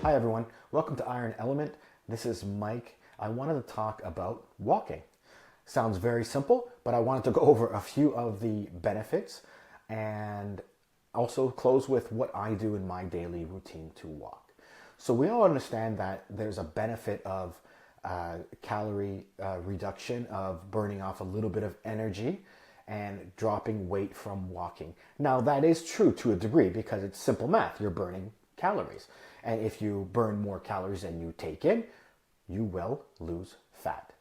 Hi everyone, welcome to Iron Element. This is Mike. I wanted to talk about walking. Sounds very simple, but I wanted to go over a few of the benefits and also close with what I do in my daily routine to walk. So we all understand that there's a benefit of calorie reduction, of burning off a little bit of energy and dropping weight from walking. Now that is true to a degree because it's simple math. You're burning calories. And if you burn more calories than you take in, you will lose fat.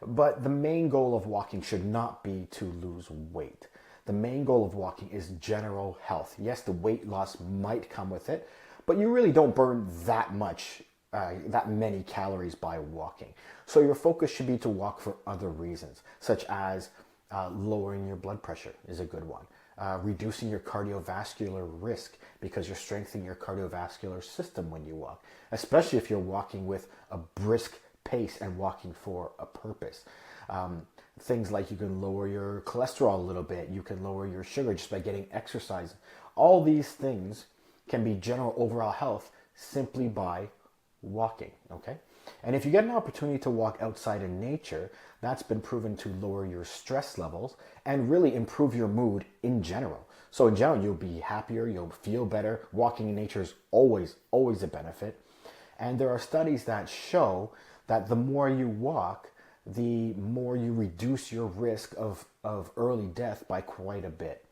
But the main goal of walking should not be to lose weight. The main goal of walking is general health. Yes, the weight loss might come with it, but you really don't burn that many calories by walking. So your focus should be to walk for other reasons, such as lowering your blood pressure is a good one. Reducing your cardiovascular risk because you're strengthening your cardiovascular system when you walk, especially if you're walking with a brisk pace and walking for a purpose. Things like you can lower your cholesterol a little bit, you can lower your sugar just by getting exercise. All these things can be general overall health simply by walking, okay? And if you get an opportunity to walk outside in nature, that's been proven to lower your stress levels and really improve your mood in general. So in general, you'll be happier, you'll feel better. Walking in nature is always a benefit. And there are studies that show that the more you walk, the more you reduce your risk of early death by quite a bit.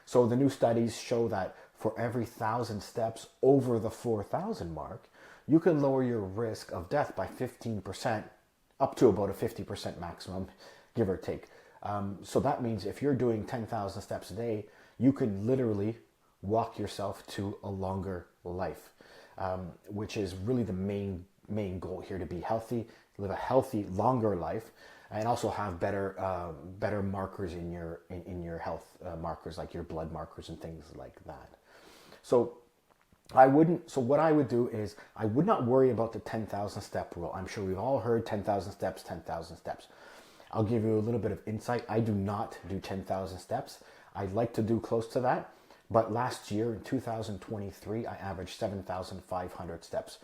So the new studies show that for every 1,000 steps over the 4,000 mark, you can lower your risk of death by 15%, up to about a 50% maximum, give or take. So that means if you're doing 10,000 steps a day, you can literally walk yourself to a longer life, which is really the main goal here, to be healthy, live a healthy, longer life, and also have better markers in your health markers, like your blood markers and things like that. So what I would do is I would not worry about the 10,000 step rule. I'm sure we've all heard 10,000 steps, 10,000 steps. I'll give you a little bit of insight. I do not do 10,000 steps. I'd like to do close to that. But last year in 2023, I averaged 7,500 steps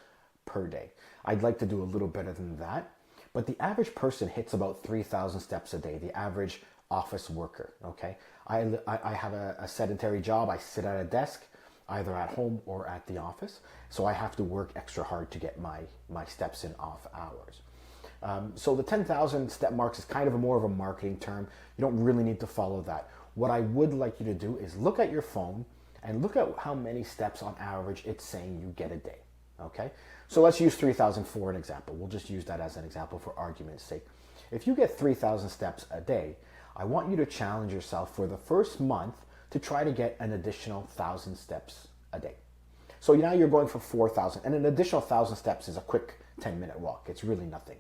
per day. I'd like to do a little better than that. But the average person hits about 3,000 steps a day, the average office worker, okay? I have a sedentary job. I sit at a desk, either at home or at the office. So I have to work extra hard to get my steps in off hours. So the 10,000 step marks is kind of more of a marketing term. You don't really need to follow that. What I would like you to do is look at your phone and look at how many steps on average it's saying you get a day, okay? So let's use 3,000 for an example. We'll just use that as an example for argument's sake. If you get 3,000 steps a day, I want you to challenge yourself for the first month to try to get an additional 1,000 steps a day. So now you're going for 4,000, and an additional 1,000 steps is a quick 10-minute walk. It's really nothing.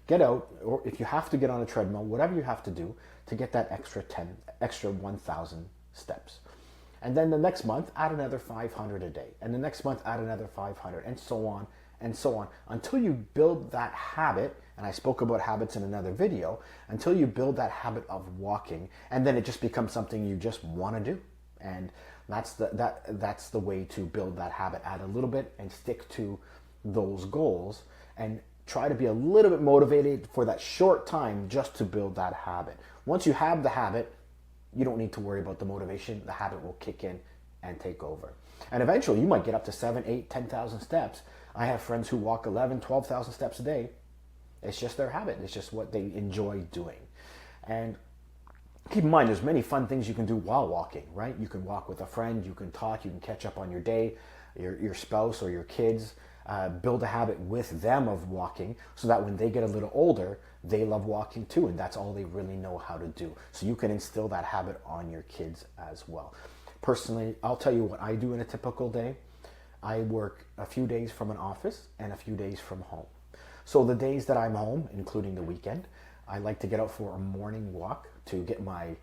Get out, or if you have to get on a treadmill, whatever you have to do to get that extra 1,000 steps. And then the next month, add another 500 a day. And the next month, add another 500, and so on and so on, until you build that habit. And I spoke about habits in another video, until you build that habit of walking, and then it just becomes something you just want to do. And that's the way to build that habit. Add a little bit and stick to those goals, and try to be a little bit motivated for that short time just to build that habit. Once you have the habit, you don't need to worry about the motivation. The habit will kick in and take over. And eventually you might get up to 7, 8, 10,000 steps. I have friends who walk 11, 12,000 steps a day. It's just their habit. It's just what they enjoy doing. And keep in mind, there's many fun things you can do while walking, right? You can walk with a friend, you can talk, you can catch up on your day, your spouse or your kids. Build a habit with them of walking so that when they get a little older, they love walking too, and that's all they really know how to do. So you can instill that habit on your kids as well. Personally, I'll tell you what I do in a typical day. I work a few days from an office and a few days from home. So the days that I'm home, including the weekend, I like to get out for a morning walk to get my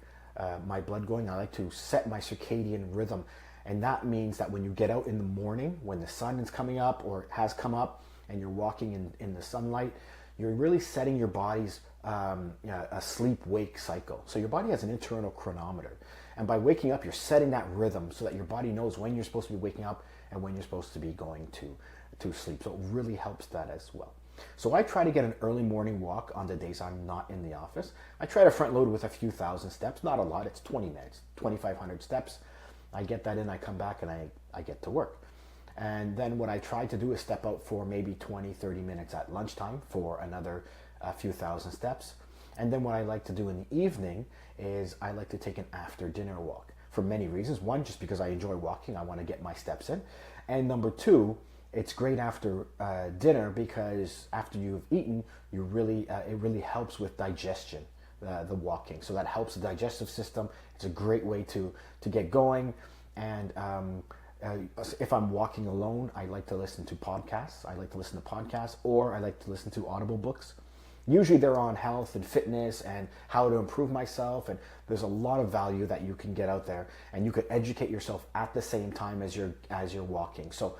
blood going. I like to set my circadian rhythm. And that means that when you get out in the morning, when the sun is coming up or has come up and you're walking in the sunlight, you're really setting your body's a sleep-wake cycle. So your body has an internal chronometer. And by waking up, you're setting that rhythm so that your body knows when you're supposed to be waking up and when you're supposed to be going to sleep. So it really helps that as well. So I try to get an early morning walk on the days I'm not in the office. I try to front load with a few thousand steps, not a lot, it's 20 minutes, 2,500 steps. I get that in, I come back and I get to work. And then what I try to do is step out for maybe 20, 30 minutes at lunchtime for another few thousand steps. And then what I like to do in the evening is I like to take an after dinner walk for many reasons. One, just because I enjoy walking, I want to get my steps in. And number two, it's great after dinner because after you've eaten, it really helps with digestion, the walking. So that helps the digestive system. It's a great way to get going. And if I'm walking alone, I like to listen to podcasts. Or I like to listen to Audible books. Usually they're on health and fitness and how to improve myself, and there's a lot of value that you can get out there, and you could educate yourself at the same time as you're walking. So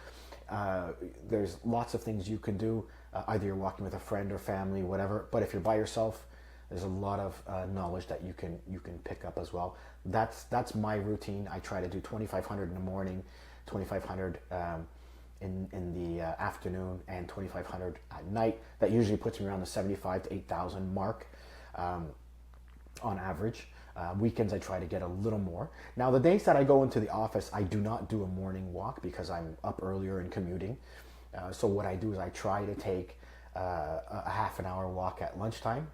there's lots of things you can do. Either you're walking with a friend or family, whatever. But if you're by yourself, there's a lot of knowledge that you can pick up as well. That's my routine. I try to do 2,500 in the morning, 2,500 in the afternoon, and 2,500 at night. That usually puts me around the 75 to 8,000 mark on average. Weekends I try to get a little more. Now the days that I go into the office, I do not do a morning walk because I'm up earlier and commuting. So what I do is I try to take a half an hour walk at lunchtime,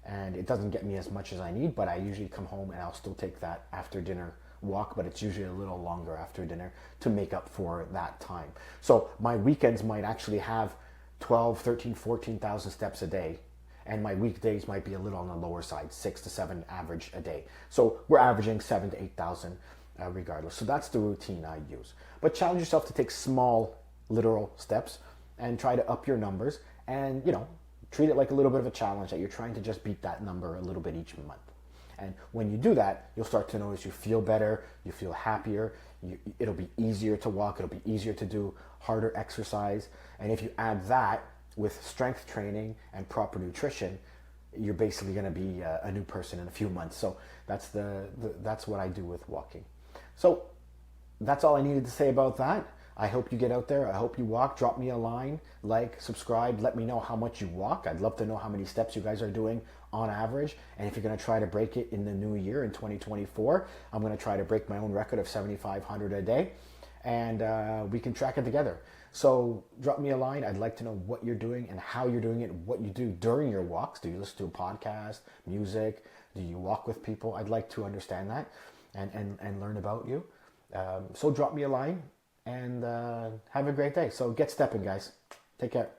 and it doesn't get me as much as I need, but I usually come home and I'll still take that after dinner walk, but it's usually a little longer after dinner to make up for that time. So my weekends might actually have 12, 13, 14,000 steps a day, and my weekdays might be a little on the lower side, 6 to 7 average a day. So we're averaging 7 to 8,000 regardless. So that's the routine I use. But challenge yourself to take small literal steps and try to up your numbers, and treat it like a little bit of a challenge that you're trying to just beat that number a little bit each month. And when you do that, you'll start to notice you feel better, you feel happier, it'll be easier to walk, it'll be easier to do harder exercise. And if you add that with strength training and proper nutrition, you're basically going to be a new person in a few months. So that's what I do with walking. So that's all I needed to say about that. I hope you get out there. I hope you walk. Drop me a line, like, subscribe. Let me know how much you walk. I'd love to know how many steps you guys are doing on average. And if you're going to try to break it in the new year in 2024, I'm going to try to break my own record of 7,500 a day. And we can track it together. So drop me a line. I'd like to know what you're doing and how you're doing it, what you do during your walks. Do you listen to a podcast, music? Do you walk with people? I'd like to understand that and learn about you. So drop me a line and have a great day. So get stepping, guys. Take care.